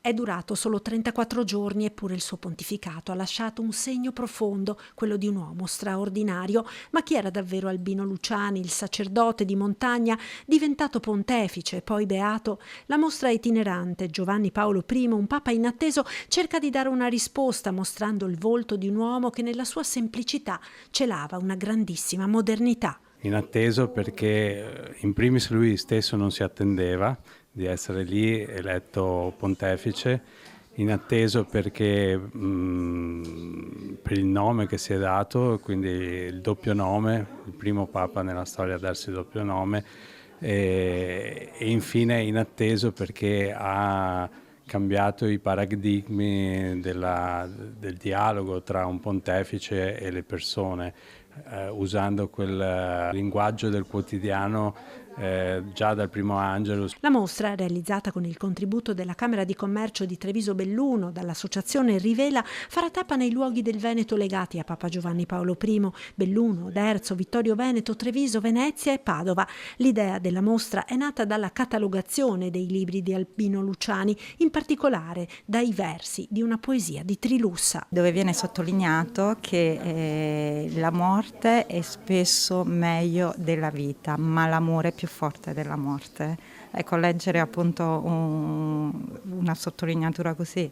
È durato solo 34 giorni, eppure il suo pontificato ha lasciato un segno profondo, quello di un uomo straordinario. Ma chi era davvero Albino Luciani, il sacerdote di montagna, diventato pontefice e poi beato? La mostra itinerante Giovanni Paolo I, un papa inatteso, cerca di dare una risposta mostrando il volto di un uomo che nella sua semplicità celava una grandissima modernità. Inatteso perché in primis lui stesso non si attendeva di essere lì eletto pontefice, inatteso perché per il nome che si è dato, quindi il doppio nome, il primo papa nella storia a darsi il doppio nome, e infine inatteso perché ha cambiato i paradigmi del dialogo tra un pontefice e le persone, usando quel linguaggio del quotidiano già dal primo Angelus. La mostra, realizzata con il contributo della Camera di Commercio di Treviso Belluno, dall'associazione Rivela, farà tappa nei luoghi del Veneto legati a Papa Giovanni Paolo I, Belluno, Oderzo, Vittorio Veneto, Treviso, Venezia e Padova. L'idea della mostra è nata dalla catalogazione dei libri di Albino Luciani, in particolare dai versi di una poesia di Trilussa, dove viene sottolineato che la morte è spesso meglio della vita, ma l'amore è più forte della morte. Ecco, leggere appunto una sottolineatura così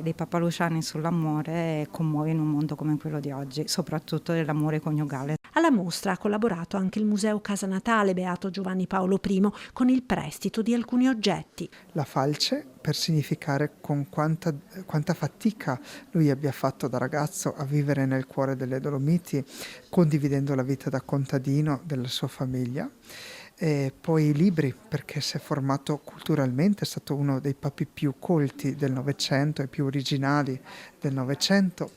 di Papa Luciani sull'amore commuove in un mondo come quello di oggi, soprattutto dell'amore coniugale. Alla mostra ha collaborato anche il Museo Casa Natale Beato Giovanni Paolo I con il prestito di alcuni oggetti. La falce, per significare con quanta fatica lui abbia fatto da ragazzo a vivere nel cuore delle Dolomiti, condividendo la vita da contadino della sua famiglia. E poi i libri, perché si è formato culturalmente, è stato uno dei papi più colti del Novecento e più originali del Novecento.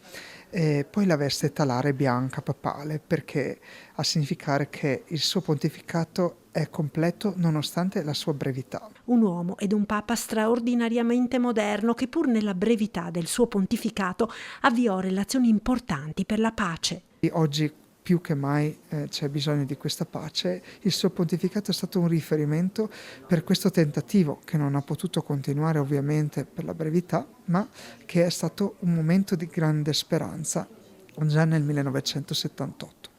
E poi la veste talare bianca papale, perché a significare che il suo pontificato è completo nonostante la sua brevità. Un uomo ed un papa straordinariamente moderno che, pur nella brevità del suo pontificato, avviò relazioni importanti per la pace. Oggi più che mai c'è bisogno di questa pace. Il suo pontificato è stato un riferimento per questo tentativo, che non ha potuto continuare ovviamente per la brevità, ma che è stato un momento di grande speranza già nel 1978.